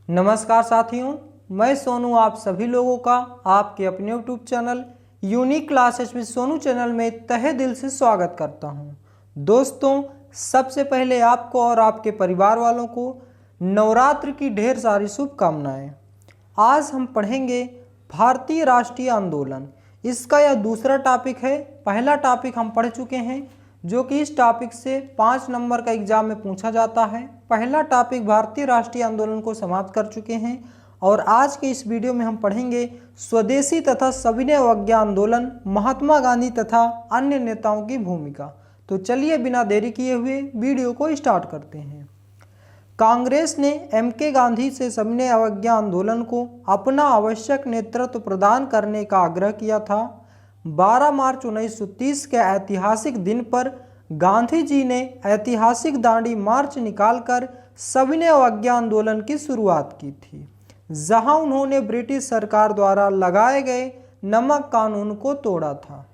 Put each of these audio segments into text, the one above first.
नमस्कार साथियों, मैं सोनू आप सभी लोगों का आपके अपने YouTube channel unique classes with Sonu channel में तहे दिल से स्वागत करता हूं। दोस्तों, सबसे पहले आपको और आपके परिवार वालों को नवरात्र की ढेर सारी शुभकामनाएं। आज हम पढ़ेंगे भारतीय राष्ट्रीय आंदोलन। इसका यह दूसरा टॉपिक है। पहला टॉपिक हम पढ़ चुके हैं जो कि इस टॉपिक से 5 नंबर का एग्जाम में पूछा जाता है। पहला टॉपिक भारतीय राष्ट्रीय आंदोलन को समाप्त कर चुके हैं और आज के इस वीडियो में हम पढ़ेंगे स्वदेशी तथा सविनय अवज्ञा आंदोलन, महात्मा गांधी तथा अन्य नेताओं की भूमिका। तो चलिए बिना देरी किए हुए वीडियो को स्टार्ट करते हैं। कांग्रेस ने एम.के. गांधी से सविनय अवज्ञा आंदोलन को अपना आवश्यक नेतृत्व प्रदान करने का आग्रह किया था। 12 मार्च 1930 के ऐतिहासिक दिन पर गांधी जी ने ऐतिहासिक दांडी मार्च निकालकर सविनय अवज्ञा आंदोलन की शुरुआत की थी, जहां उन्होंने ब्रिटिश सरकार द्वारा लगाए गए नमक कानून को तोड़ा था।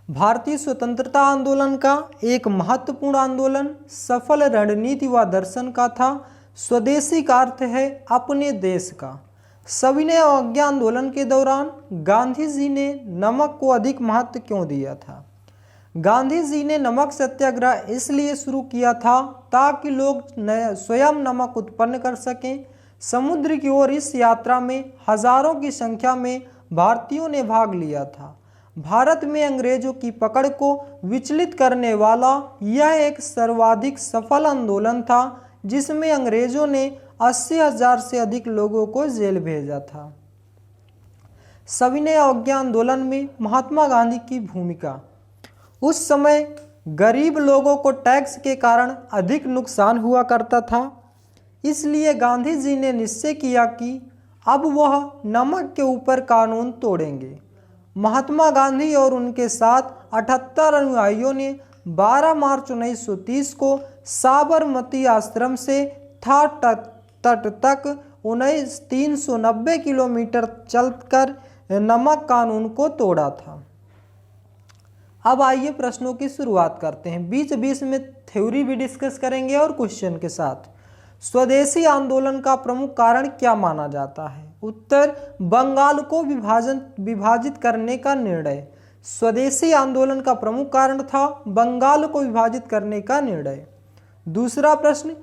भारतीय स्वतंत्रता आंदोलन का एक महत्वपूर्ण आंदोलन सफल रणनीति व दर्शन का था। स्वदेशी का अर्थ है अपने देश का। सविनय अवज्ञा आंदोलन के दौरान गांधी जी ने नमक को अधिक महत्व क्यों दिया था? गांधी जी ने नमक सत्याग्रह इसलिए शुरू किया था ताकि लोग स्वयं नमक उत्पन्न कर सकें। समुद्र की ओर इस यात्रा में हजारों की संख्या में भारतीयों ने भाग लिया था। भारत में अंग्रेजों की पकड़ को विचलित करने वाला यह एक सर्वाधिक सफल आंदोलन था, जिसमें अंग्रेजों ने 80,000 से अधिक लोगों को जेल भेजा था। सविनय अवज्ञा आंदोलन में महात्मा गांधी की भूमिका। उस समय गरीब लोगों को टैक्स के कारण अधिक नुकसान हुआ करता था, इसलिए गांधी जी ने निश्चय किया कि अब वह नमक के ऊपर कानून तोड़ेंगे। महात्मा गांधी और उनके साथ 78 अनुयायियों ने 12 मार्च 1930 को साबरमती आश्रम से था तट तक 390 किलोमीटर चलकर नमक कानून को तोड़ा था। अब आइए प्रश्नों की शुरुआत करते हैं। बीच बीच में थ्योरी भी डिस्कस करेंगे और क्वेश्चन के साथ। स्वदेशी आंदोलन का प्रमुख कारण क्या माना जाता है? उत्तर, बंगाल को विभाजित करने का निर्णय। स्वदेशी आंदोलन का प्रमुख कारण था बंगाल को विभाजित करने का निर्णय। दूसरा प्रश्न,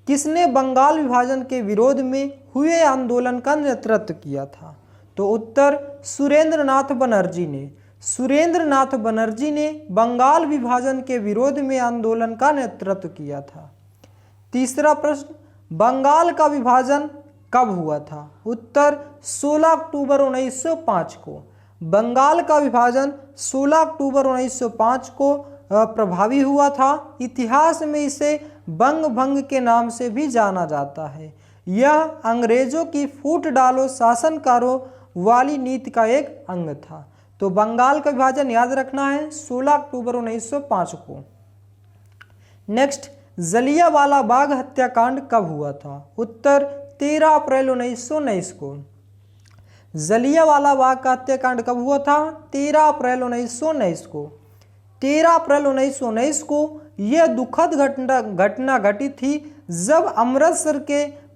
किसने बंगाल विभाजन के विरोध में हुए आंदोलन का नेतृत्व किया था? तो उत्तर, सुरेंद्रनाथ बनर्जी ने। सुरेंद्रनाथ बनर्जी ने बंगाल विभाजन के विरोध में आंदोलन का नेतृत्व किया था। तीसरा प्रश्न, बंगाल का विभाजन कब हुआ था? उत्तर, 16 अक्टूबर 1905 को। बंगाल का विभाजन 16 अक्टूबर 1905 को प्रभावी हुआ था। इतिहास में इसे बंग भंग के नाम से भी जाना जाता है। यह अंग्रेजों की फूट डालो शासनकारों वाली नीति का एक अंग था। तो बंगाल का विभाजन याद रखना है 16 अक्टूबर 1905 को। नेक्स्ट, जलियांवाला बाग हत्याकांड कब हुआ था? उत्तर, 13 अप्रैल 1919 को। जलियांवाला बाग का हत्याकांड कब हुआ था? 13 अप्रैल 1919 को। 13 अप्रैल 1919 को यह दुखद घटना घटी थी जब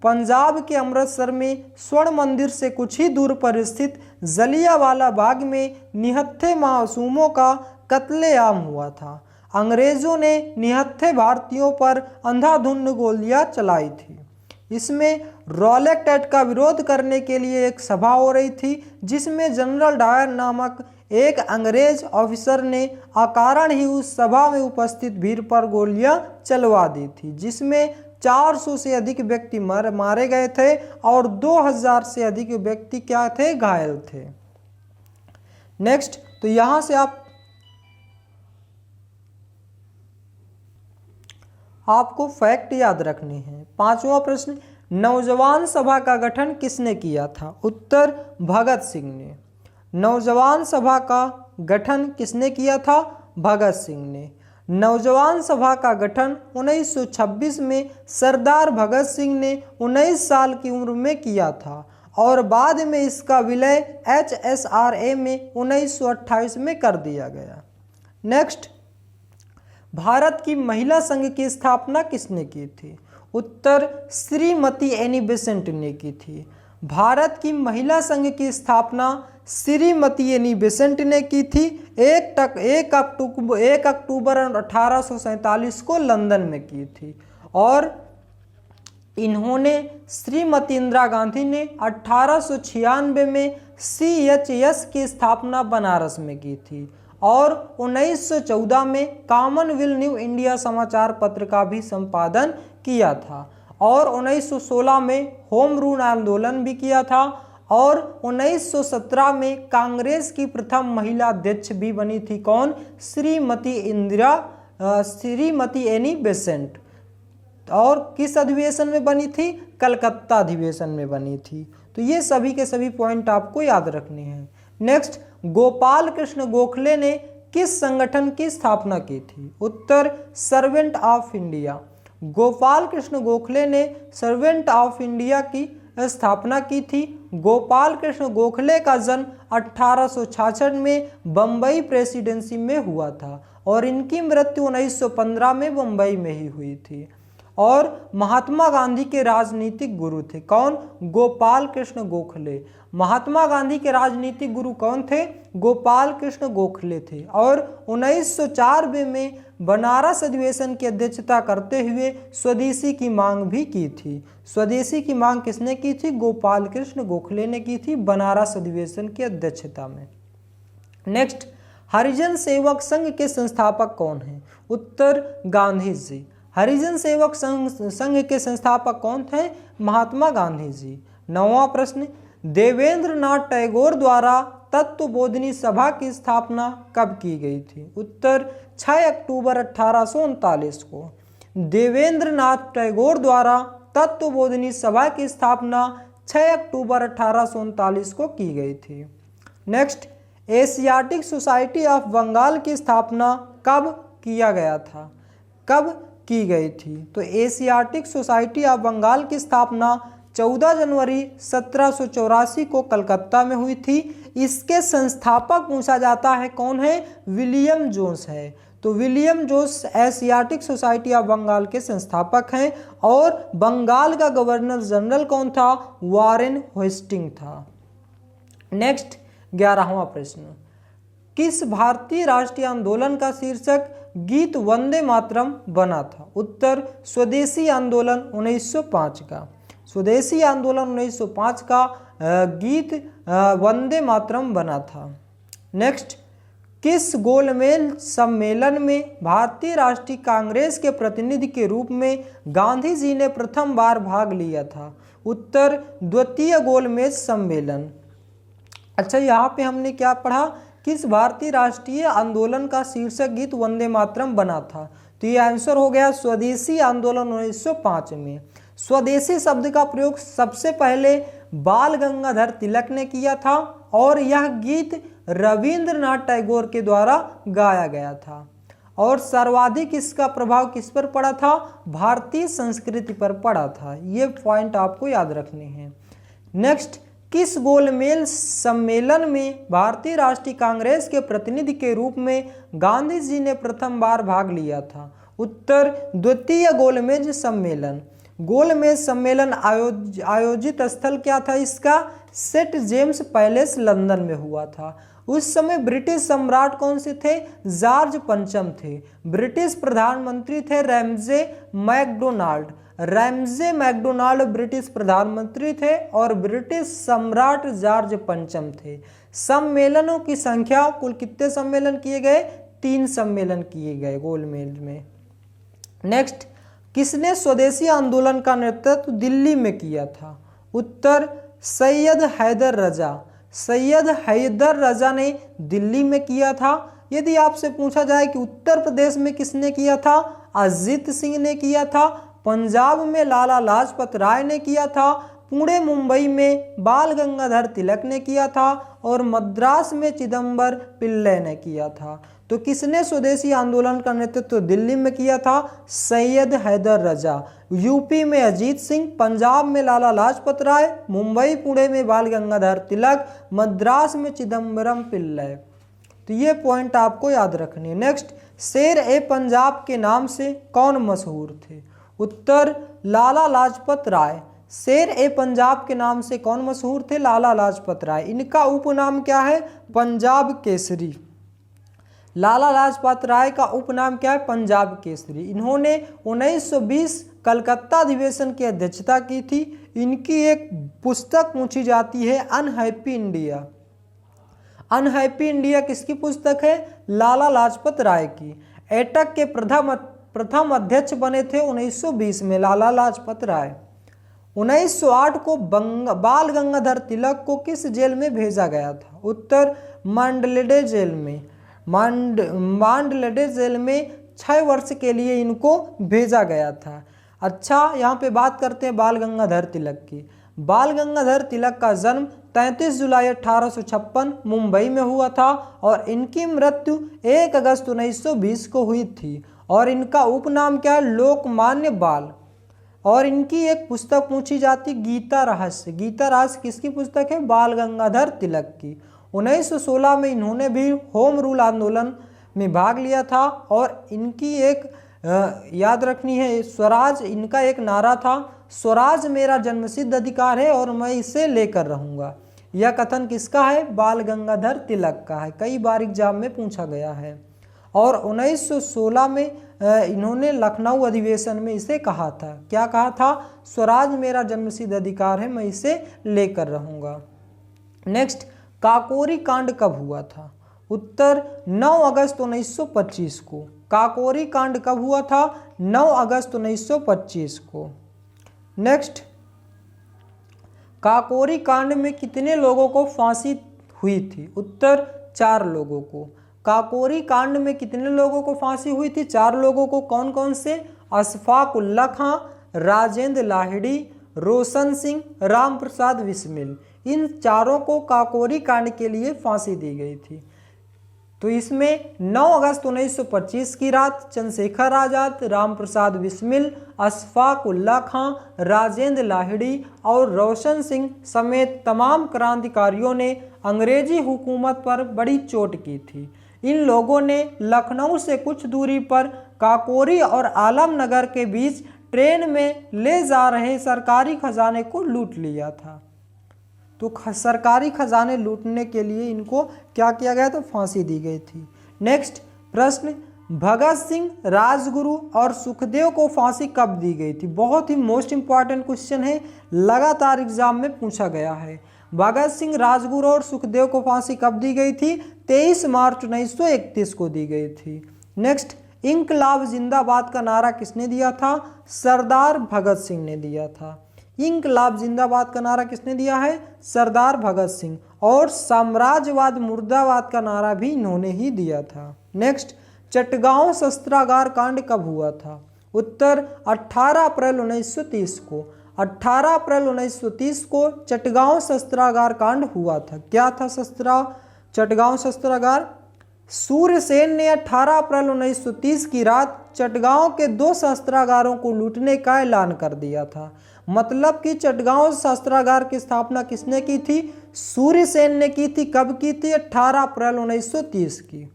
पंजाब के अमृतसर में स्वर्ण मंदिर से कुछ ही दूर पर स्थित जलियांवाला बाग में निहत्थे मासूमों का कत्लेआम हुआ था। अंग्रेजों ने निहत्थे भारतीयों पर अंधाधुंध गोलियां चलाई थी। इसमें रॉलेट एक्ट का विरोध करने के लिए एक सभा हो रही थी, जिसमें जनरल डायर नामक एक अंग्रेज ऑफिसर ने अकारण ही उस सभा में उपस्थित भीड़ पर गोलियां चलवा दी थी, जिसमें 400 से अधिक व्यक्ति मारे गए थे और 2000 से अधिक व्यक्ति क्या थे? घायल थे। नेक्स्ट, तो यहां से आपको फैक्ट याद रखने हैं। 5वां प्रश्न, नौजवान सभा का गठन किसने किया था? उत्तर, भगत सिंह ने। नौजवान सभा का गठन किसने किया था? भगत सिंह ने। नौजवान सभा का गठन 1926 में सरदार भगत सिंह ने 19 साल की उम्र में किया था और बाद में इसका विलय HSRA में 1928 में कर दिया गया। नेक्स्ट, भारत की महिला संघ की स्थापना किसने की थी? उत्तर श्रीमती एनी बेसेंट ने की थी। भारत की महिला संघ की स्थापना श्रीमती एनी बेसेंट ने की थी 1 अक्टूबर 1847 को लंदन में की थी। और इन्होंने श्रीमती इंदिरा गांधी ने 1896 में CHS की स्थापना बनारस में की थी और 1914 में कॉमनवेल्थ न्यू इंडिया समाचार पत्र का भी संपादन किया था और 1916 में होम रूल आंदोलन भी किया था और 1917 में कांग्रेस की प्रथम महिला अध्यक्ष भी बनी थी। कौन? Shrimati Annie Besant. और किस अधिवेशन में बनी थी? कलकत्ता अधिवेशन में बनी थी। तो ये सभी के सभी पॉइंट आपको याद रखने हैं। नेक्स्ट, गोपाल कृष्ण गोखले ने किस संगठन की स्थापना की थी? उत्तर servant of India. Gopal Krishna Gokhale ने सर्वेंट ऑफ इंडिया की स्थापना की थी। गोपाल कृष्ण गोखले का जन्म 1866 में बम्बई प्रेसिडेंसी में हुआ था और इनकी मृत्यु 1915 में बम्बई में ही हुई थी। और महात्मा गांधी के राजनीतिक गुरु थे। कौन? गोपाल कृष्ण गोखले। महात्मा गांधी के राजनीतिक गुरु कौन थे? गोपाल कृष्ण गोखले थे। और 1904 में बनारस अधिवेशन की अध्यक्षता करते हुए स्वदेशी की मांग भी की थी। स्वदेशी की मांग किसने की थी? गोपाल कृष्ण गोखले ने की थी बनारस अधिवेशन की अध्यक्षता में। नेक्स्ट, हरिजन सेवक संघ के संस्थापक कौन हैं? उत्तर गांधी जी। हरिजन सेवक संघ के संस्थापक कौन थे? महात्मा गांधी जी। 9वां प्रश्न, देवेंद्र नाथ टैगोर द्वारा तत्वबोधिनी सभा की स्थापना कब की गई थी? उत्तर 6 अक्टूबर 1839 को। देवेंद्र नाथ टैगोर द्वारा तत्वबोधिनी सभा की स्थापना 6 अक्टूबर 1839 को की गई थी। Next, Asiatic Society of Bengal की स्थापना कब किया गया था? कब की गई थी? तो एशियाटिक सोसाइटी ऑफ बंगाल की स्थापना 14 जनवरी 1784 को कलकत्ता में हुई थी। इसके संस्थापक पूछा जाता है कौन है? विलियम जोन्स है। तो William Jones Asiatic Society of Bengal के संस्थापक हैं और बंगाल का गवर्नर जनरल कौन था? वारेन हेस्टिंग था। नेक्स्ट, 11वां प्रश्न, किस भारतीय राष्ट्रीय आंदोलन का शीर्षक गीत वंदे मातरम बना था? उत्तर स्वदेशी आंदोलन 1905 का। स्वदेशी आंदोलन 1905 का गीत वंदे मातरम बना था। नेक्स्ट, किस गोलमेज सम्मेलन में भारतीय राष्ट्रीय कांग्रेस के प्रतिनिधि के रूप में गांधी जी ने प्रथम बार भाग लिया था? उत्तर द्वितीय गोलमेज सम्मेलन। अच्छा, यहाँ पे हमने क्या पढ़ा? किस भारतीय राष्ट्रीय आंदोलन का शीर्षक गीत वंदे मातरम बना था? तो ये आंसर हो गया स्वदेशी आंदोलन 1905 में। स्वदेशी शब्द का प्रयोग सबसे पहले बाल गंगाधर तिलक ने किया था और यह गीत रविंद्रनाथ टैगोर के द्वारा गाया गया था। और सर्वाधिक इसका प्रभाव किस पर पड़ा था? भारतीय संस्कृति पर पड़ा था। ये पॉइंट आपको याद रखने हैं। नेक्स्ट, किस गोलमेज सम्मेलन में भारतीय राष्ट्रीय कांग्रेस के प्रतिनिधि के रूप में गांधी जी ने प्रथम बार भाग लिया था? उत्तर द्वितीय गोलमेज सम्मेलन। गोलमेज सम्मेलन आयोजित स्थल क्या था इसका? सेंट जेम्स पैलेस लंदन में हुआ था। उस समय ब्रिटिश सम्राट कौन से थे? जॉर्ज पंचम थे। ब्रिटिश प्रधानमंत्री थे Ramsay MacDonald. Ramsay MacDonald British प्रधानमंत्री थे और ब्रिटिश सम्राट जॉर्ज पंचम थे। सम्मेलनों की संख्या कुल कितने सम्मेलन किए गए? 3 सम्मेलन किए गए गोलमेज में। नेक्स्ट, किसने स्वदेशी आंदोलन का नेतृत्व दिल्ली में किया था? उत्तर सैयद हैदर रजा। सैयद हैदर रजा ने दिल्ली में किया था। यदि आपसे पूछा जाए कि उत्तर प्रदेश में किसने किया था? अजीत सिंह ने किया था। पंजाब में लाला लाजपत राय ने किया था। पुणे मुंबई में बाल गंगाधर तिलक ने किया था और मद्रास में चिदम्बर पिल्लै ने किया था। तो किसने स्वदेशी आंदोलन का नेतृत्व दिल्ली में किया था? सैयद हैदर रजा। यूपी में अजीत सिंह, पंजाब में लाला लाजपत राय, मुंबई पुणे में बाल गंगाधर तिलक, मद्रास में चिदम्बरम पिल्लै। तो ये पॉइंट आपको याद रखने। नेक्स्ट, शेर ए पंजाब के नाम से कौन मशहूर थे? उत्तर लाला लाजपत राय। शेर ए पंजाब के नाम से कौन मशहूर थे? लाला लाजपत राय। इनका उपनाम क्या है? पंजाब केसरी। लाला लाजपत राय का उपनाम क्या है? पंजाब केसरी। इन्होंने 1920 कलकत्ता अधिवेशन की अध्यक्षता की थी। इनकी एक पुस्तक पूछी जाती है अनहैप्पी इंडिया। अनहैप्पी इंडिया किसकी पुस्तक है? लाला लाजपत राय की। एटक के प्रथम अध्यक्ष बने थे 1920 में लाला लाजपत राय। 1908 को बाल गंगाधर तिलक को किस जेल में भेजा गया था? उत्तर मांडलेडे जेल में। मांडलेडे जेल में 6 वर्ष के लिए इनको भेजा गया था। अच्छा, यहाँ पे बात करते हैं बाल गंगाधर तिलक की। बाल गंगाधर तिलक का जन्म 33 जुलाई 1856 मुंबई में हुआ था और इनकी मृत्यु 1 अगस्त 1920 को हुई थी। और इनका उपनाम क्या है? लोकमान्य बाल। और इनकी एक पुस्तक पूछी जाती गीता रहस्य। गीता रहस्य किसकी पुस्तक है? बाल गंगाधर तिलक की। 1916 में इन्होंने भी होम रूल आंदोलन में भाग लिया था और इनकी एक याद रखनी है स्वराज, इनका एक नारा था, स्वराज मेरा जन्मसिद्ध अधिकार है और मैं इसे लेकर रहूँगा। यह कथन किसका है? बाल गंगाधर तिलक का है। कई बार एग्जाम में पूछा गया है। और 1916 में इन्होंने लखनऊ अधिवेशन में इसे कहा था। क्या कहा था? स्वराज मेरा जन्मसिद्ध अधिकार है, मैं इसे लेकर रहूँगा। नेक्स्ट, काकोरी कांड कब हुआ था? उत्तर 9 अगस्त 1925 को। काकोरी कांड कब हुआ था? 9 अगस्त 1925 को। नेक्स्ट, काकोरी कांड में कितने लोगों को फांसी हुई थी? उत्तर 4 लोगों को। काकोरी कांड में कितने लोगों को फांसी हुई थी? 4 लोगों को। कौन कौन से? अशफाक उल्ला खां, राजेंद्र लाहिड़ी, रोशन सिंह, राम प्रसाद बिस्मिल। इन चारों को काकोरी कांड के लिए फांसी दी गई थी। तो इसमें 9 अगस्त 1925 की रात चंद्रशेखर आजाद, राम प्रसाद बिस्मिल, अशफाक उल्ला खां, राजेंद्र लाहिड़ी और रोशन सिंह समेत तमाम क्रांतिकारियों ने अंग्रेजी हुकूमत पर बड़ी चोट की थी। इन लोगों ने लखनऊ से कुछ दूरी पर काकोरी और आलमनगर के बीच ट्रेन में ले जा रहे सरकारी खजाने को लूट लिया था। तो सरकारी खजाने लूटने के लिए इनको क्या किया गया? तो फांसी दी गई थी। नेक्स्ट प्रश्न, भगत सिंह, राजगुरु और सुखदेव को फांसी कब दी गई थी? बहुत ही मोस्ट इंपॉर्टेंट क्वेश्चन है, लगातार एग्जाम में पूछा गया है। भगत सिंह, राजगुरु और सुखदेव को फांसी कब दी गई थी? 23 मार्च 1931 को दी गई थी। नेक्स्ट, इंकलाब जिंदाबाद का नारा किसने दिया था? सरदार भगत सिंह ने दिया था। इंकलाब जिंदाबाद का नारा किसने दिया है? सरदार भगत सिंह। और साम्राज्यवाद मुर्दाबाद का नारा भी इन्होंने ही दिया था। नेक्स्ट, चटगांव शस्त्रागार कांड कब हुआ था? उत्तर 18 अप्रैल 1930 को। 18 अप्रैल 1930 को चटगांव शस्त्रागार कांड हुआ था। क्या था चटगांव शस्त्रागार? सूर्यसेन ने 18 अप्रैल 1930 की रात चटगांव के 2 शस्त्रागारों को लूटने का ऐलान कर दिया था। मतलब कि चटगांव शस्त्रागार की स्थापना किसने की थी? सूर्यसेन ने की थी। कब की थी? 18 अप्रैल 1930 की।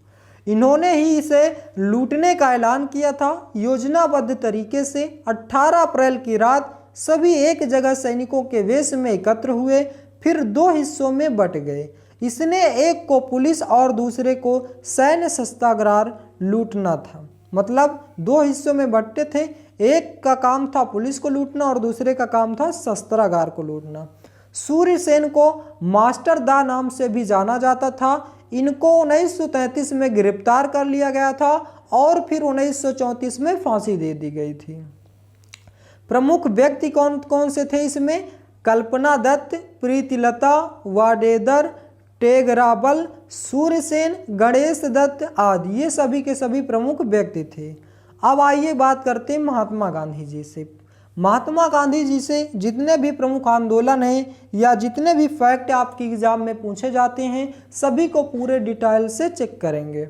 इन्होंने ही इसे लूटने का ऐलान किया था योजनाबद्ध तरीके से। 18 अप्रैल की रात सभी एक जगह सैनिकों के वेश में एकत्र हुए, फिर 2 हिस्सों में बट गए। इसने एक को पुलिस और दूसरे को सैन्य शस्त्रागार लूटना था। मतलब 2 हिस्सों में बंटे थे, एक का काम था पुलिस को लूटना और दूसरे का काम था शस्त्रागार को लूटना। सूर्यसेन को मास्टर दा नाम से भी जाना जाता था। इनको 1933 में गिरफ्तार कर लिया गया था और फिर 1934 में फांसी दे दी गई थी। प्रमुख व्यक्ति कौन कौन से थे इसमें? कल्पना दत्त, प्रीतिलता वाडेदर, टेगराबल, सूर्यसेन, गणेश दत्त आदि, ये सभी के सभी प्रमुख व्यक्ति थे। अब आइए बात करते हैं महात्मा गांधी जी से। महात्मा गांधी जी से जितने भी प्रमुख आंदोलन हैं या जितने भी फैक्ट आपकी एग्जाम में पूछे जाते हैं सभी को पूरे डिटेल से चेक करेंगे।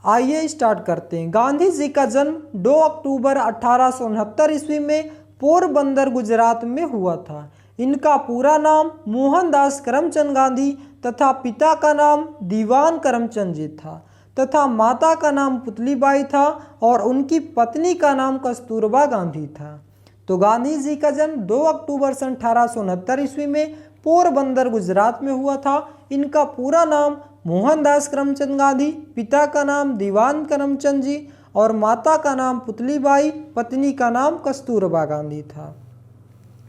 आइए स्टार्ट करते हैं। गांधी जी का जन्म 2 अक्टूबर 1869 ईस्वी में पोरबंदर गुजरात में हुआ था। इनका पूरा नाम मोहनदास करमचंद गांधी तथा पिता का नाम दीवान करमचंद जी था। तथा माता का नाम पुतलीबाई था और उनकी पत्नी का नाम कस्तूरबा गांधी था। तो गांधी जी का जन्म 2 अक्टूबर सन 1869 ईस्वी में पोरबंदर गुजरात में हुआ था। इनका पूरा नाम मोहनदास करमचंद गांधी, पिता का नाम दीवान करमचंद जी और माता का नाम पुतलीबाई, पत्नी का नाम कस्तूरबा गांधी था।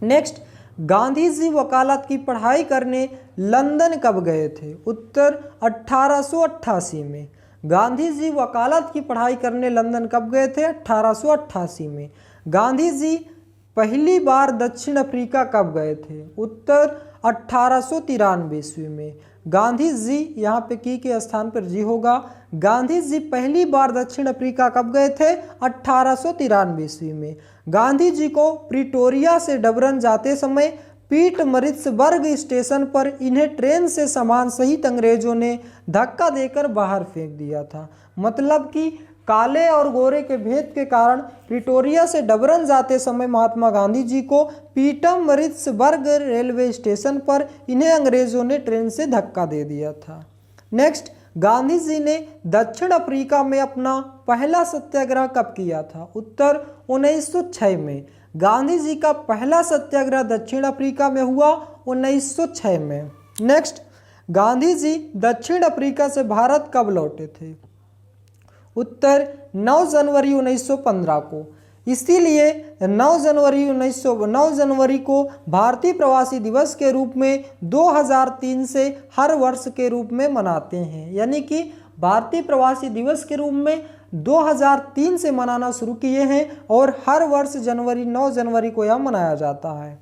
नेक्स्ट, गांधी जी वकालत की पढ़ाई करने लंदन कब गए थे? उत्तर 1888 में। गांधी जी वकालत की पढ़ाई करने लंदन कब गए थे? 1888 में। गांधी जी पहली बार दक्षिण अफ्रीका कब गए थे? उत्तर 1893 ईस्वी में। गांधी जी, यहाँ पे की के स्थान पर जी होगा। गांधी जी पहली बार दक्षिण अफ्रीका कब गए थे? 1893 ईस्वी में। गांधी जी को प्रिटोरिया से डबरन जाते समय पीटमरित्सबर्ग स्टेशन पर इन्हें ट्रेन से सामान सहित अंग्रेजों ने धक्का देकर बाहर फेंक दिया था। मतलब कि काले और गोरे के भेद के कारण प्रिटोरिया से डबरन जाते समय महात्मा गांधी जी को पीटमरित्सबर्ग रेलवे स्टेशन पर इन्हें अंग्रेजों ने ट्रेन से धक्का दे दिया था। नेक्स्ट, गांधी जी ने दक्षिण अफ्रीका में अपना पहला सत्याग्रह कब किया था? उत्तर 1906 में। गांधी जी का पहला सत्याग्रह दक्षिण अफ्रीका में हुआ 1906 में। नेक्स्ट, गांधी जी दक्षिण अफ्रीका से भारत कब लौटे थे? उत्तर 9 जनवरी 1915 को। इसीलिए 9 जनवरी को भारतीय प्रवासी दिवस के रूप में 2003 से हर वर्ष के रूप में मनाते हैं। यानी कि भारतीय प्रवासी दिवस के रूप में 2003 से मनाना शुरू किए हैं और हर वर्ष 9 जनवरी को यह मनाया जाता है।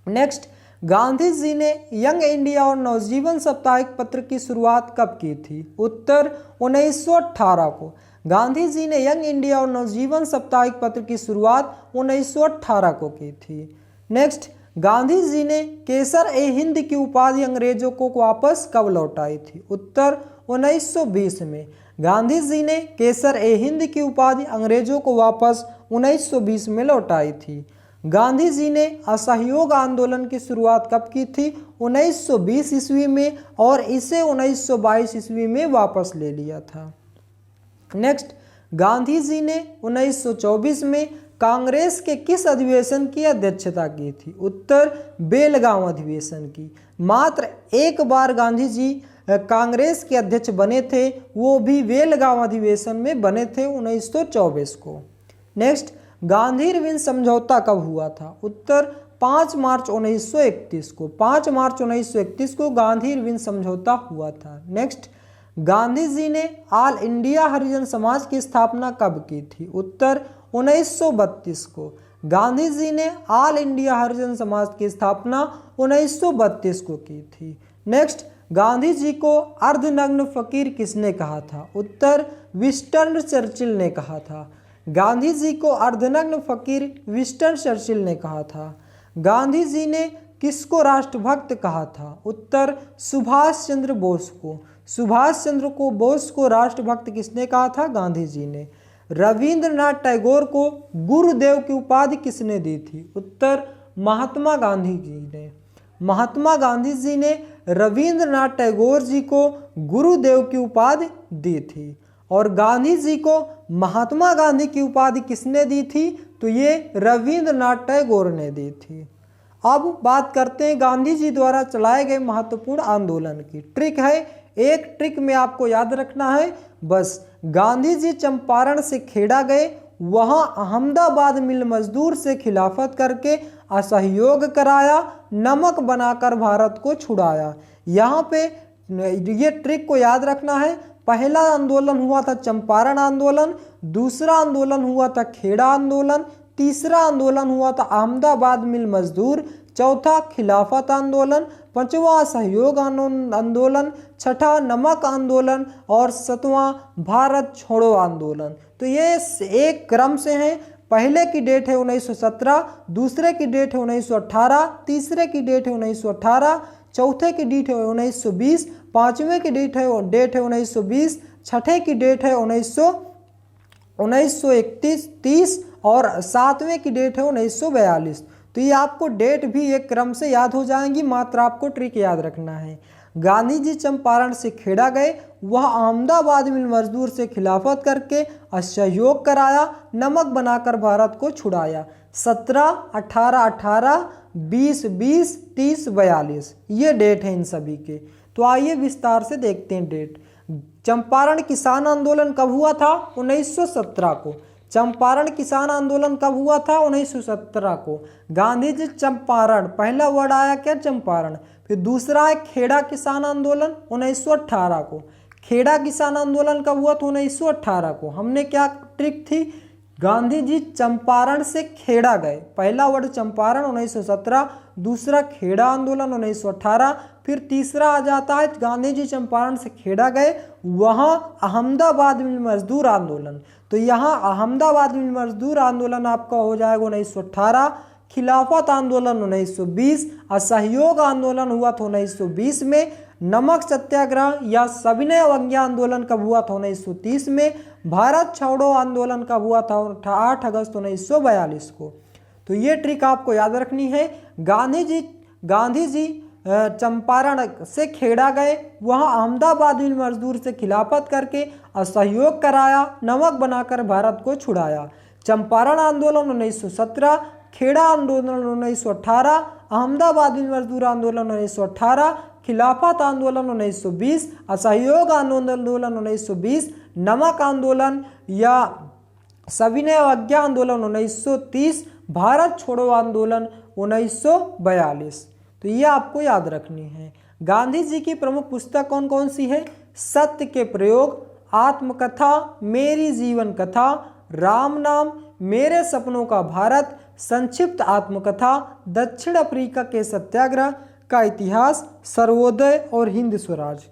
नेक्स्ट, गांधी जी ने यंग इंडिया और नवजीवन साप्ताहिक पत्र की शुरुआत कब की थी? उत्तर 1918 को। गांधी जी ने यंग इंडिया और नवजीवन साप्ताहिक पत्र की शुरुआत 1918 को की थी। नेक्स्ट, गांधी जी ने केसर ए हिंद की उपाधि अंग्रेजों को वापस कब लौटाई थी? उत्तर 1920 में। गांधी जी ने केसर ए हिंद की उपाधि अंग्रेजों को वापस 1920 में लौटाई थी। गांधी जी ने असहयोग आंदोलन की शुरुआत कब की थी? 1920 ईस्वी में और इसे 1922 ईस्वी में वापस ले लिया था। नेक्स्ट, गांधी जी ने 1924 में कांग्रेस के किस अधिवेशन की अध्यक्षता की थी? उत्तर बेलगांव अधिवेशन की। मात्र एक बार गांधी जी कांग्रेस के अध्यक्ष बने थे, वो भी बेलगांव अधिवेशन में बने थे 1924 को। नेक्स्ट, गांधी इरविन समझौता कब हुआ था? उत्तर 5 मार्च 1931 को। 5 मार्च 1931 को गांधी इरविन समझौता हुआ था। नेक्स्ट, गांधी जी ने ऑल इंडिया हरिजन समाज की स्थापना कब की थी? उत्तर 1932 को। गांधी जी ने ऑल इंडिया हरिजन समाज की स्थापना 1932 को की थी। नेक्स्ट, गांधी जी को अर्धनग्न फकीर किसने कहा था? उत्तर विंस्टन चर्चिल ने कहा था। गांधी जी को अर्धनग्न फकीर विंस्टन चर्चिल ने कहा था। गांधी जी ने किसको राष्ट्रभक्त कहा था? उत्तर सुभाष चंद्र बोस को। सुभाष चंद्र को बोस को राष्ट्रभक्त किसने कहा था? गांधी जी ने। रविंद्रनाथ टैगोर को गुरुदेव की उपाधि किसने दी थी? उत्तर महात्मा गांधी जी ने। महात्मा गांधी जी ने रविंद्रनाथ टैगोर जी को गुरुदेव की उपाधि दी थी। और गांधी जी को महात्मा गांधी की उपाधि किसने दी थी? तो ये रविंद्रनाथ टैगोर ने दी थी। अब बात करते हैं गांधी जी द्वारा चलाए गए महत्वपूर्ण आंदोलन की। ट्रिक है, एक ट्रिक में आपको याद रखना है बस। गांधी जी चंपारण से खेड़ा गए, वहां अहमदाबाद मिल मजदूर से खिलाफत करके असहयोग कराया, नमक बनाकर भारत को छुड़ाया। यहाँ पे ये ट्रिक को याद रखना है। पहला आंदोलन हुआ था चंपारण आंदोलन, दूसरा आंदोलन हुआ था खेड़ा आंदोलन, तीसरा आंदोलन हुआ था अहमदाबाद मिल मजदूर, चौथा खिलाफत आंदोलन, पांचवा सहयोग आंदोलन, छठा नमक आंदोलन और सातवां भारत छोड़ो आंदोलन। तो ये एक क्रम से हैं। पहले की डेट है 1917, दूसरे की डेट है 1918, तीसरे की डेट है 1918, चौथे की डेट है 1920, पांचवें की डेट है 1920, छठे की डेट है 1931 और सातवें की डेट है 1942। तो ये आपको डेट भी एक क्रम से याद हो जाएंगी, मात्र आपको ट्रिक याद रखना है। गांधी जी चंपारण से खेड़ा गए, वह अहमदाबाद मिल मजदूर से खिलाफत करके असहयोग कराया, नमक बनाकर भारत को छुड़ाया। 17, 18, 18, 20, 20, 30, 42 ये डेट है इन सभी के। तो आइए विस्तार से देखते हैं डेट। चंपारण किसान आंदोलन कब हुआ था? 1917 को। चंपारण किसान आंदोलन कब हुआ था? 1917 को। गांधी जी चंपारण, पहला वर्ड आया क्या? चंपारण। फिर दूसरा है खेड़ा किसान आंदोलन 1918 को। खेड़ा किसान आंदोलन कब हुआ? तो 1918 को। हमने क्या ट्रिक थी? गांधी जी चंपारण से खेड़ा गए, पहला वर्ड चंपारण 1917, दूसरा खेड़ा आंदोलन 1918, फिर तीसरा आ जाता है गांधी जी चंपारण से खेड़ा गए, वहां अहमदाबाद मिल मजदूर आंदोलन। तो यहाँ अहमदाबाद मिल मजदूर आंदोलन आपका हो जाएगा 1918, खिलाफत आंदोलन 1920, असहयोग आंदोलन हुआ था 1920 में, नमक सत्याग्रह या सविनय अवज्ञा आंदोलन कब हुआ था? 1930 में, भारत छोड़ो आंदोलन कब हुआ था? 8 अगस्त 1942 को। तो ये ट्रिक आपको याद रखनी है। गांधी जी चंपारण से खेड़ा गए, वहां अहमदाबाद मिल मजदूर से खिलाफत करके असहयोग कराया, नमक बनाकर भारत को छुड़ाया। चंपारण आंदोलन 1917, खेड़ा आंदोलन 1918, अहमदाबाद मिल मजदूर आंदोलन 1918, खिलाफत आंदोलन 1920, असहयोग आंदोलन 1920, नमक आंदोलन या सविनय अवज्ञा आंदोलन 1930, भारत छोड़ो आंदोलन 1942। तो ये आपको याद रखनी है। गांधी जी की प्रमुख पुस्तक कौन कौन सी है? सत्य के प्रयोग, आत्मकथा, मेरी जीवन कथा, राम नाम, मेरे सपनों का भारत, संक्षिप्त आत्मकथा, दक्षिण अफ्रीका के सत्याग्रह का इतिहास, सर्वोदय और हिंद स्वराज।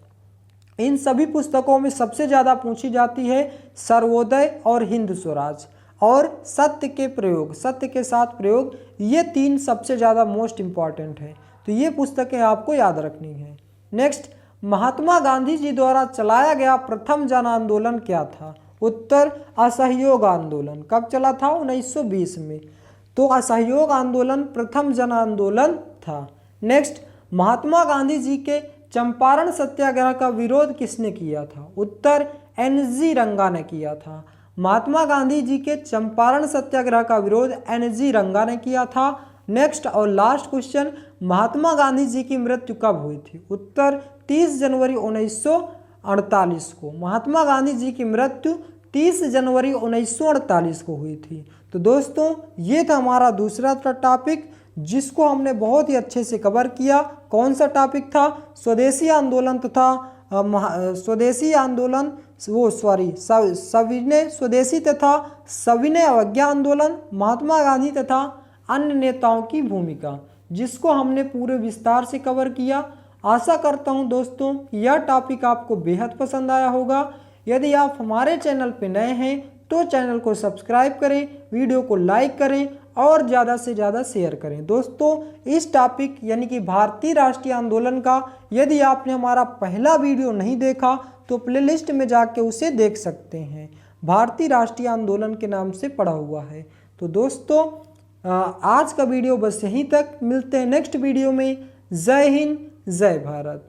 इन सभी पुस्तकों में सबसे ज़्यादा पूछी जाती है सर्वोदय और हिंद स्वराज और सत्य के प्रयोग, सत्य के साथ प्रयोग, ये तीन सबसे ज़्यादा मोस्ट इम्पॉर्टेंट है। तो ये पुस्तकें आपको याद रखनी है। नेक्स्ट, महात्मा गांधी जी द्वारा चलाया गया प्रथम जन आंदोलन क्या था? उत्तर, असहयोग आंदोलन। कब चला था? 1920 में। तो असहयोग आंदोलन प्रथम जन आंदोलन था। नेक्स्ट, महात्मा गांधी जी के चंपारण सत्याग्रह का विरोध किसने किया था? उत्तर, NG रंगा ने किया था। महात्मा गांधी जी के चंपारण सत्याग्रह का विरोध NG रंगा ने किया था। नेक्स्ट और लास्ट क्वेश्चन, महात्मा गांधी जी की मृत्यु कब हुई थी? उत्तर, 30 जनवरी 1948 को। महात्मा गांधी जी की मृत्यु 30 जनवरी 1948 को हुई थी। तो दोस्तों ये था हमारा दूसरा टॉपिक, जिसको हमने बहुत ही अच्छे से कवर किया। कौन सा टॉपिक था? स्वदेशी आंदोलन तथा स्वदेशी आंदोलन सविनय स्वदेशी तथा सविनय अवज्ञा आंदोलन, महात्मा गांधी तथा अन्य नेताओं की भूमिका, जिसको हमने पूरे विस्तार से कवर किया। आशा करता हूं दोस्तों यह टॉपिक आपको बेहद पसंद आया होगा। यदि आप हमारे चैनल पर नए हैं तो चैनल को सब्सक्राइब करें, वीडियो को लाइक करें और ज़्यादा से ज़्यादा शेयर करें। दोस्तों इस टॉपिक यानी कि भारतीय राष्ट्रीय आंदोलन का यदि आपने हमारा पहला वीडियो नहीं देखा तो प्लेलिस्ट में जाके उसे देख सकते हैं। भारतीय राष्ट्रीय आंदोलन के नाम से पड़ा हुआ है। तो दोस्तों आज का वीडियो बस यहीं तक, मिलते हैं नेक्स्ट वीडियो में। जय हिंद, जय भारत।